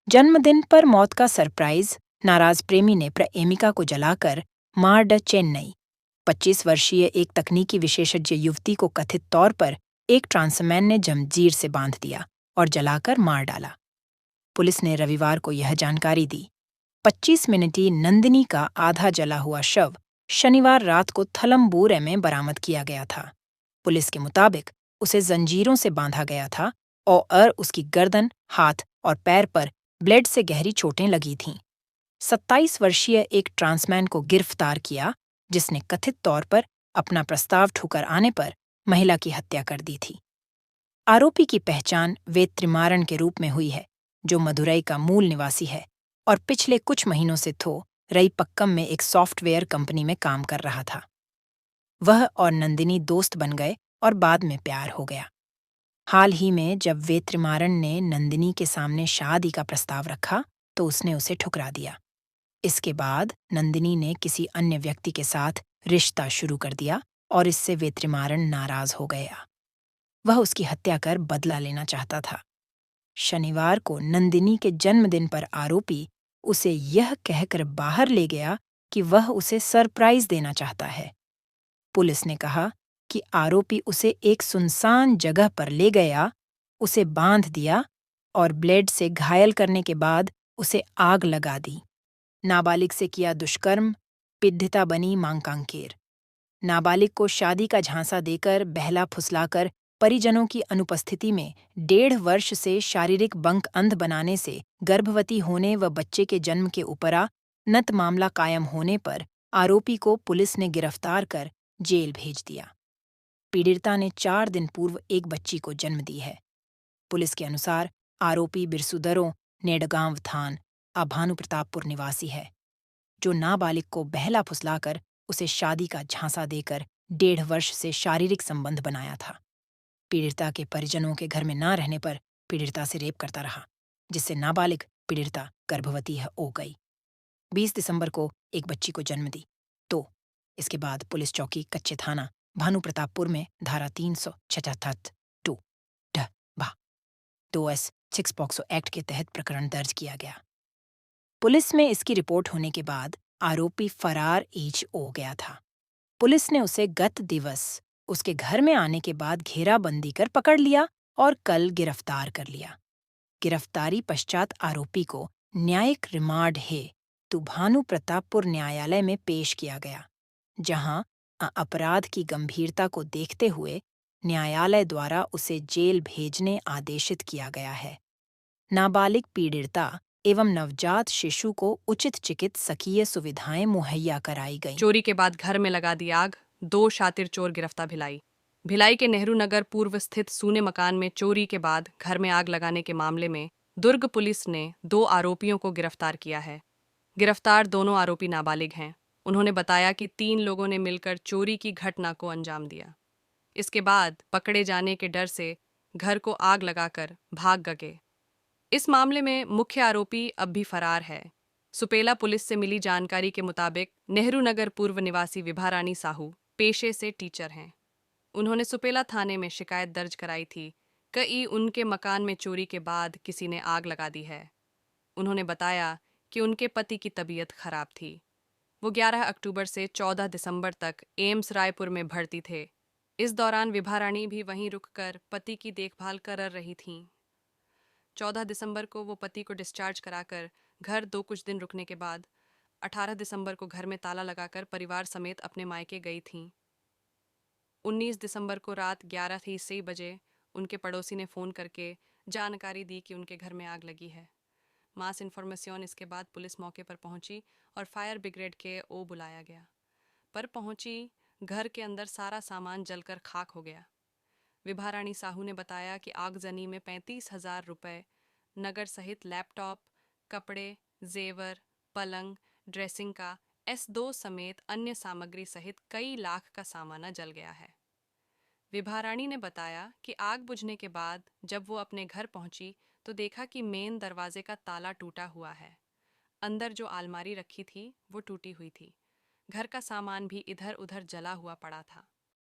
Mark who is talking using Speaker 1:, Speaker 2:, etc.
Speaker 1: जन्मदिन पर मौत का सरप्राइज, नाराज प्रेमी ने प्रेमिका को जलाकर मार ड चेन्नई। 25 वर्षीय एक तकनीकी विशेषज्ञ युवती को कथित तौर पर एक ट्रांसमैन ने जंजीर से बांध दिया और जलाकर मार डाला। पुलिस ने रविवार को यह जानकारी दी। 25 मिनटी नंदिनी का आधा जला हुआ शव शनिवार रात को थलम्बूर में बरामद किया गया था। पुलिस के मुताबिक उसे जंजीरों से बांधा गया था और उसकी गर्दन, हाथ और पैर पर ब्लेड से गहरी चोटें लगी थीं। 27 वर्षीय एक ट्रांसमैन को गिरफ्तार किया, जिसने कथित तौर पर अपना प्रस्ताव ठुकर आने पर महिला की हत्या कर दी थी। आरोपी की पहचान वेत्रिमारन के रूप में हुई है, जो मदुरई का मूल निवासी है और पिछले कुछ महीनों से रईपक्कम में एक सॉफ्टवेयर कंपनी में काम कर रहा था। वह और नंदिनी दोस्त बन गए और बाद में प्यार हो गया। हाल ही में जब वेत्रिमारन ने नंदिनी के सामने शादी का प्रस्ताव रखा तो उसने उसे ठुकरा दिया। इसके बाद नंदिनी ने किसी अन्य व्यक्ति के साथ रिश्ता शुरू कर दिया और इससे वेत्रिमारन नाराज हो गया। वह उसकी हत्या कर बदला लेना चाहता था। शनिवार को नंदिनी के जन्मदिन पर आरोपी उसे यह कहकर बाहर ले गया कि वह उसे सरप्राइज देना चाहता है। पुलिस ने कहा कि आरोपी उसे एक सुनसान जगह पर ले गया, उसे बांध दिया और ब्लेड से घायल करने के बाद उसे आग लगा दी। नाबालिग से किया दुष्कर्म, पिड्ढता बनी मांकांकेर। नाबालिग को शादी का झांसा देकर बहला फुसलाकर परिजनों की अनुपस्थिति में 1.5 वर्ष से शारीरिक बंक अंध बनाने से गर्भवती होने व बच्चे के जन्म के उपरांत मामला कायम होने पर आरोपी को पुलिस ने गिरफ्तार कर जेल भेज दिया। पीड़िता ने 4 दिन पूर्व एक बच्ची को जन्म दी है। पुलिस के अनुसार आरोपी बिरसुदरों नेडगांव थान भानुप्रतापपुर निवासी है, जो नाबालिग को बहला फुसलाकर उसे शादी का झांसा देकर 1.5 वर्ष से शारीरिक संबंध बनाया था। पीड़िता के परिजनों के घर में न रहने पर पीड़िता से रेप करता रहा, जिससे नाबालिग पीड़िता गर्भवती हो गई। 20 दिसंबर को एक बच्ची को जन्म दी। तो इसके बाद पुलिस चौकी कच्चे थाना भानुप्रतापपुर में धारा 376 2 ढ भा 2S 6 पॉक्सो एक्ट के तहत प्रकरण दर्ज किया गया। पुलिस में इसकी रिपोर्ट होने के बाद आरोपी फरार हो गया था। पुलिस ने उसे गत दिवस उसके घर में आने के बाद घेराबंदी कर पकड़ लिया और कल गिरफ्तार कर लिया। गिरफ्तारी पश्चात आरोपी को न्यायिक रिमांड हेतु भानुप्रतापपुर न्यायालय में पेश किया गया, जहां अपराध की गंभीरता को देखते हुए न्यायालय द्वारा उसे जेल भेजने आदेशित किया गया है। नाबालिग पीड़िता एवं नवजात शिशु को उचित चिकित्सकीय सुविधाएं मुहैया कराई गईं।
Speaker 2: चोरी के बाद घर में लगा दी आग, 2 शातिर चोर गिरफ्तार। भिलाई के नेहरू नगर पूर्व स्थित सूने मकान में चोरी के बाद घर में आग लगाने के मामले में दुर्ग पुलिस ने 2 आरोपियों को गिरफ्तार किया है। गिरफ्तार दोनों आरोपी नाबालिग हैं। उन्होंने बताया कि 3 लोगों ने मिलकर चोरी की घटना को अंजाम दिया। इसके बाद पकड़े जाने के डर से घर को आग लगाकर भाग गए। इस मामले में मुख्य आरोपी अब भी फरार है। सुपेला पुलिस से मिली जानकारी के मुताबिक नेहरू नगर पूर्व निवासी विभारानी साहू पेशे से टीचर हैं। उन्होंने सुपेला थाने में शिकायत दर्ज कराई थी कि उनके मकान में चोरी के बाद किसी ने आग लगा दी है। उन्होंने बताया कि उनके पति की तबीयत खराब थी। वो 11 अक्टूबर से 14 दिसंबर तक एम्स रायपुर में भर्ती थे। इस दौरान विभारानी भी वहीं रुककर पति की देखभाल कर रही थीं। 14 दिसंबर को वो पति को डिस्चार्ज कराकर घर कुछ दिन रुकने के बाद 18 दिसंबर को घर में ताला लगाकर परिवार समेत अपने मायके गई थीं। 19 दिसंबर को रात 11:30 बजे उनके पड़ोसी ने फ़ोन करके जानकारी दी कि उनके घर में आग लगी है। मास इन्फॉर्मेशन इसके बाद पुलिस मौके पर पहुंची और फायर ब्रिगेड के बुलाया गया। पर पहुंची, घर के अंदर सारा सामान जलकर खाक हो गया। विभारानी साहू ने बताया कि आगजनी में 35,000 रुपये नगर सहित लैपटॉप, कपड़े, जेवर, पलंग, ड्रेसिंग का S2 समेत अन्य सामग्री सहित कई लाख का सामान जल गया है। विभारानी ने बताया कि आग बुझने के बाद जब वो अपने घर पहुंची तो देखा कि मेन दरवाजे का ताला टूटा हुआ है। अंदर जो अलमारी रखी थी वो टूटी हुई थी। घर का सामान भी इधर उधर जला हुआ पड़ा था।